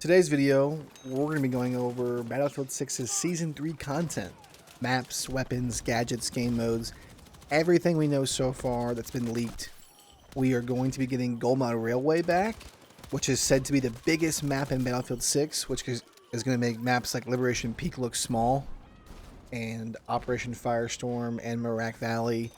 Today's video, we're going to be going over Battlefield 6's Season 3 content. Maps, weapons, gadgets, game modes, everything we know so far that's been leaked. We are going to be getting Gold Mine Railway back, which is said to be the biggest map in Battlefield 6, which is going to make maps like Liberation Peak look small, and Operation Firestorm and Merak Valley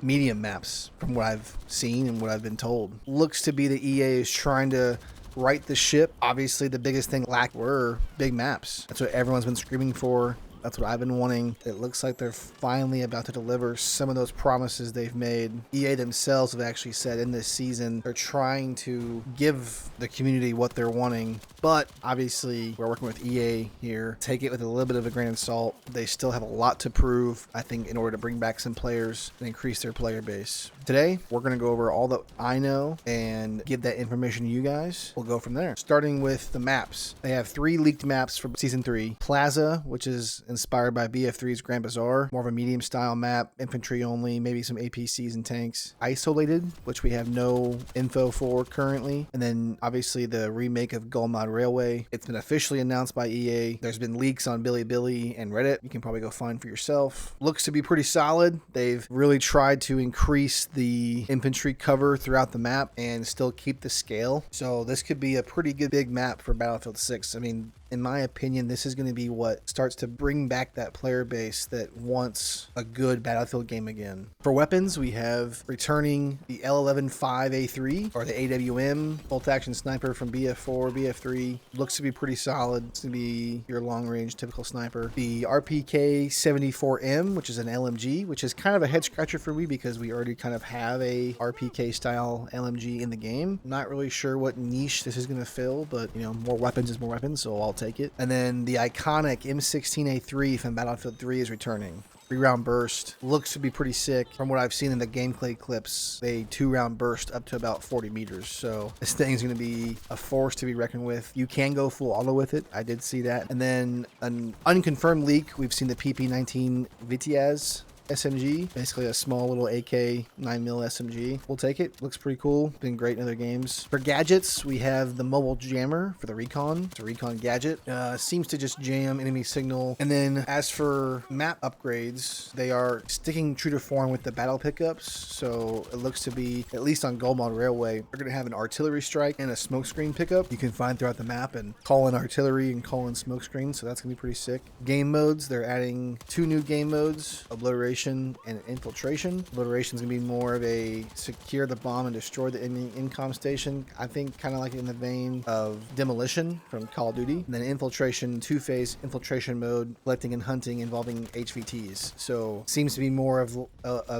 medium maps, from what I've seen and what I've been told. Looks to be that EA is trying to right the ship. Obviously, the biggest thing lacked were big maps. That's what everyone's been screaming for. That's what I've been wanting. It looks like they're finally about to deliver some of those promises they've made. EA themselves have actually said in this season they're trying to give the community what they're wanting. But obviously, we're working with EA here. Take it with a little bit of a grain of salt. They still have a lot to prove, I think, in order to bring back some players and increase their player base. Today, we're going to go over all that I know and give that information to you guys. We'll go from there. Starting with the maps. They have 3 leaked maps for Season 3. Plaza, which is inspired by BF3's Grand Bazaar, more of a medium style map, infantry only, maybe some APCs and tanks. Isolated, which we have no info for currently, and then obviously the remake of Gold Mine Railway. It's been officially announced by EA. There's been leaks on Bilibili and Reddit. You can probably go find for yourself. Looks to be pretty solid. They've really tried to increase the infantry cover throughout the map and still keep the scale. So this could be a pretty good big map for Battlefield 6. I mean, in my opinion, this is going to be what starts to bring back that player base that wants a good Battlefield game again. For weapons, we have returning the L11-5A3, or the AWM, bolt-action sniper from BF4, BF3. Looks to be pretty solid. It's going to be your long-range typical sniper. The RPK-74M, which is an LMG, which is kind of a head-scratcher for me because we already kind of have a RPK-style LMG in the game. Not really sure what niche this is going to fill, but, you know, more weapons is more weapons, so I'll take it. And then the iconic M16A3 from Battlefield 3 is returning. 3-round burst. Looks to be pretty sick. From what I've seen in the gameplay clips, they 2-round burst up to about 40 meters. So this thing's going to be a force to be reckoned with. You can go full auto with it. I did see that. And then an unconfirmed leak. We've seen the PP-19 Vitiaz SMG, basically a small little AK 9mm SMG. We'll take it. Looks pretty cool. Been great in other games. For gadgets, we have the mobile jammer for the recon. It's a recon gadget. Seems to just jam enemy signal. And then as for map upgrades, they are sticking true to form with the battle pickups. So it looks to be, at least on Gold Mine Railway, we're going to have an artillery strike and a smokescreen pickup you can find throughout the map and call in artillery and call in smokescreen. So that's going to be pretty sick. Game modes, they're adding 2 new game modes, obliteration and infiltration. Obliteration is going to be more of a secure the bomb and destroy the enemy incom station. I think kind of like in the vein of demolition from Call of Duty. And then infiltration, 2-phase infiltration mode, collecting and hunting involving HVTs. So seems to be more of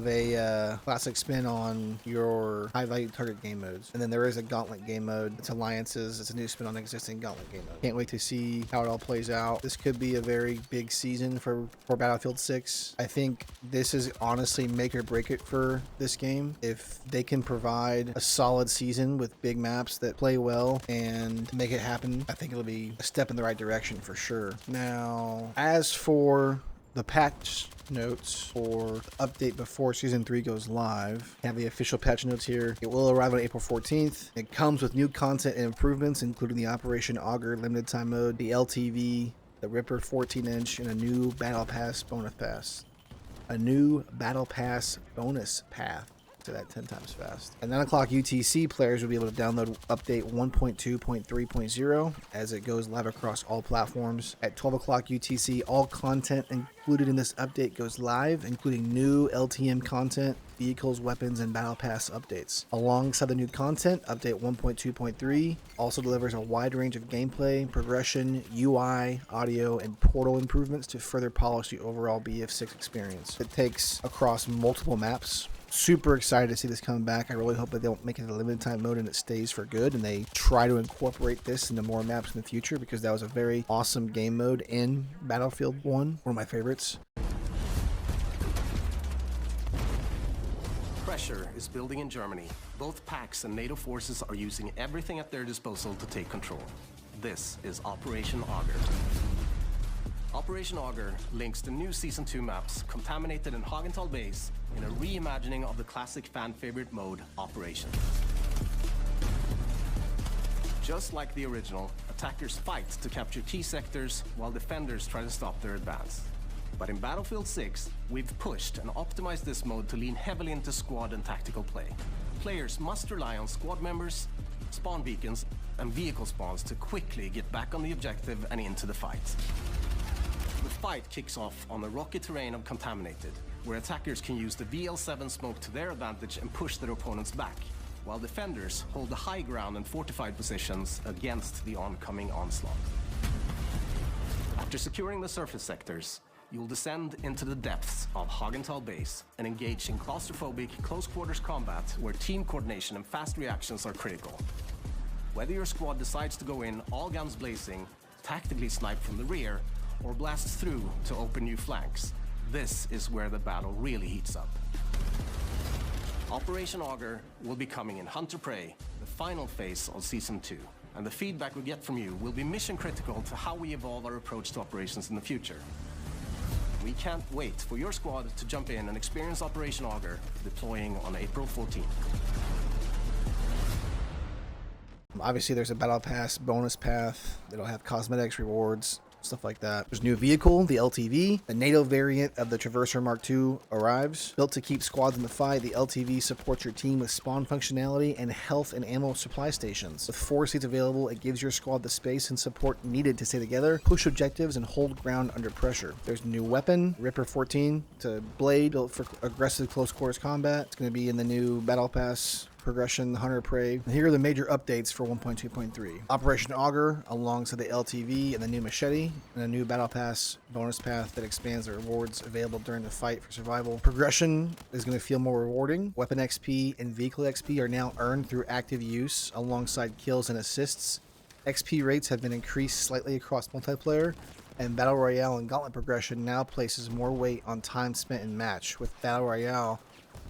a classic spin on your high value target game modes. And then there is a gauntlet game mode. It's alliances. It's a new spin on existing gauntlet game mode. Can't wait to see how it all plays out. This could be a very big season for Battlefield 6. I think this is honestly make or break it for this game. If they can provide a solid season with big maps that play well and make it happen, I think it'll be a step in the right direction for sure. Now, as for the patch notes for update before Season 3 goes live, I have the official patch notes here. It will arrive on April 14th. It comes with new content and improvements, including the Operation Augur limited time mode, the LTV, the Ripper 14-inch, and a new Battle Pass bonus pass. A new Battle Pass bonus path. To that 10 times fast. At 9 o'clock UTC, players will be able to download update 1.2.3.0 as it goes live across all platforms. At 12 o'clock UTC, all content included in this update goes live, including new LTM content, vehicles, weapons, and Battle Pass updates. Alongside the new content, update 1.2.3 also delivers a wide range of gameplay, progression, UI, audio, and portal improvements to further polish the overall BF6 experience. It takes across multiple maps. Super excited to see this come back. I really hope that they don't make it a limited time mode and it stays for good, and they try to incorporate this into more maps in the future, because that was a very awesome game mode in Battlefield 1, one of my favorites. Pressure is building in Germany. Both PAX and NATO forces are using everything at their disposal to take control. This is Operation Augur. Operation Augur links the new Season 2 maps contaminated in Hagenthal Base in a reimagining of the classic fan favorite mode, Operation. Just like the original, attackers fight to capture key sectors while defenders try to stop their advance. But in Battlefield 6, we've pushed and optimized this mode to lean heavily into squad and tactical play. Players must rely on squad members, spawn beacons, and vehicle spawns to quickly get back on the objective and into the fight. The fight kicks off on the rocky terrain of Contaminated, where attackers can use the VL7 smoke to their advantage and push their opponents back, while defenders hold the high ground and fortified positions against the oncoming onslaught. After securing the surface sectors, you'll descend into the depths of Hagenthal Base and engage in claustrophobic close-quarters combat where team coordination and fast reactions are critical. Whether your squad decides to go in all guns blazing, tactically snipe from the rear, or blast through to open new flanks, this is where the battle really heats up. Operation Augur will be coming in Hunter Prey, the final phase of Season 2, and the feedback we get from you will be mission critical to how we evolve our approach to operations in the future. We can't wait for your squad to jump in and experience Operation Augur, deploying on April 14th. Obviously, there's a Battle Pass bonus path. It'll have cosmetics, rewards, stuff like that. There's a new vehicle, the LTV. The NATO variant of the Traverser Mark II arrives. Built to keep squads in the fight, the LTV supports your team with spawn functionality and health and ammo supply stations. With 4 seats available, it gives your squad the space and support needed to stay together, push objectives, and hold ground under pressure. There's a new weapon, Ripper 14, to blade, built for aggressive close quarters combat. It's going to be in the new Battle Pass progression, Hunter Prey. And here are the major updates for 1.2.3. Operation Augur, alongside the LTV and the new machete, and a new Battle Pass bonus path that expands the rewards available during the fight for survival. Progression is going to feel more rewarding. Weapon XP and vehicle XP are now earned through active use, alongside kills and assists. XP rates have been increased slightly across multiplayer, and Battle Royale and Gauntlet progression now places more weight on time spent in match, with Battle Royale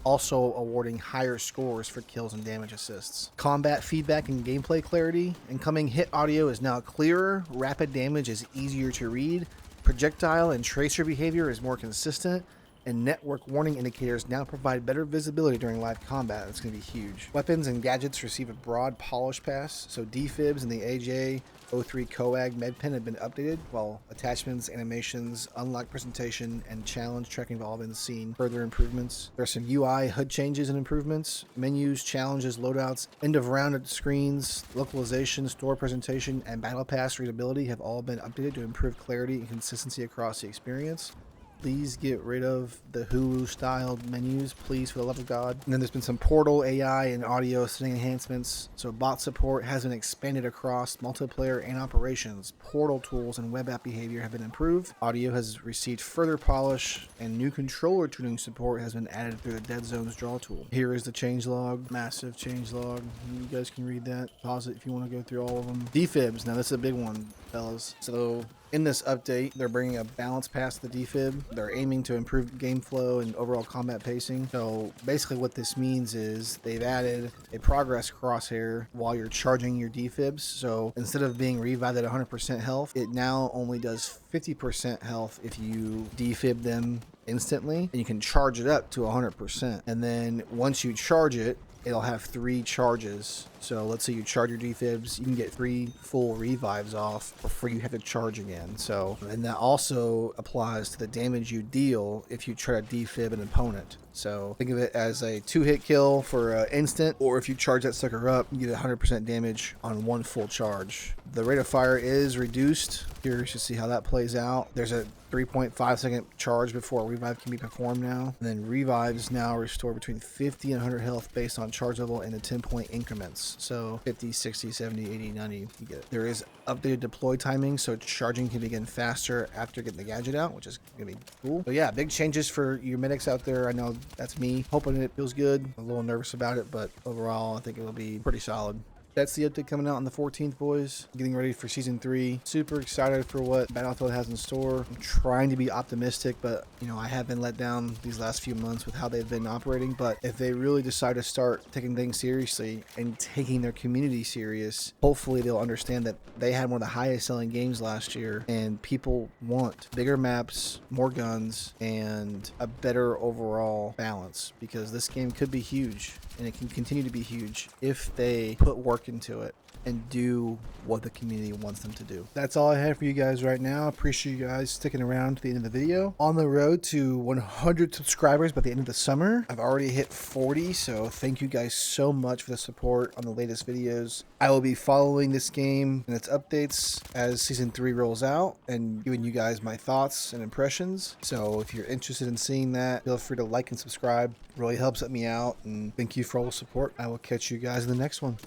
also awarding higher scores for kills and damage assists. Combat feedback and gameplay clarity. Incoming hit audio is now clearer, rapid damage is easier to read, projectile and tracer behavior is more consistent, and network warning indicators now provide better visibility during live combat. That's going to be huge. Weapons and gadgets receive a broad polish pass, so defibs and the AJ03 Coag medpen have been updated, while attachments, animations, unlock presentation, and challenge tracking have all been seen further improvements. There are some UI HUD changes and improvements. Menus, challenges, loadouts, end of rounded screens, localization, store presentation, and battle pass readability have all been updated to improve clarity and consistency across the experience. Please get rid of the Hulu-styled menus, please, for the love of God. And then there's been some Portal AI and audio setting enhancements. So bot support has been expanded across multiplayer and operations. Portal tools and web app behavior have been improved. Audio has received further polish, and new controller tuning support has been added through the Dead Zones draw tool. Here is the changelog, massive changelog. You guys can read that. Pause it if you want to go through all of them. Defibs, now this is a big one, fellas. So in this update, they're bringing a balance past the defib. They're aiming to improve game flow and overall combat pacing. So basically what this means is they've added a progress crosshair while you're charging your defibs. So instead of being revived at 100% health, it now only does 50% health if you defib them instantly, and you can charge it up to 100%. And then once you charge it, it'll have 3 charges. So let's say you charge your defibs, you can get 3 full revives off before you have to charge again. So, and that also applies to the damage you deal if you try to defib an opponent. So think of it as a 2-hit kill for instant, or if you charge that sucker up, you get 100% damage on 1 full charge. The rate of fire is reduced. Curious to see how that plays out. There's a 3.5 second charge before a revive can be performed now. And then revives now restore between 50 and 100 health based on charge level in the 10-point increments. So 50, 60, 70, 80, 90, you get it. There is updated deploy timing, so charging can begin faster after getting the gadget out, which is gonna be cool. So yeah, big changes for your medics out there. I know that's me hoping it feels good. I'm a little nervous about it, but overall I think it will be pretty solid. That's the update coming out on the 14th, boys. Getting ready for Season 3. Super excited for what Battlefield has in store. I'm trying to be optimistic, but, you know, I have been let down these last few months with how they've been operating. But if they really decide to start taking things seriously and taking their community serious, hopefully they'll understand that they had one of the highest selling games last year, and people want bigger maps, more guns, and a better overall balance, because this game could be huge, and it can continue to be huge if they put work into it. and do what the community wants them to do. That's all I have for you guys right now. Appreciate you guys sticking around to the end of the video. On the road to 100 subscribers by the end of the summer. I've already hit 40, so thank you guys so much for the support on the latest videos. I will be following this game and its updates as season 3 rolls out and giving you guys my thoughts and impressions. So if you're interested in seeing that, feel free to like and subscribe. It really helps me out, and thank you for all the support. I will catch you guys in the next one.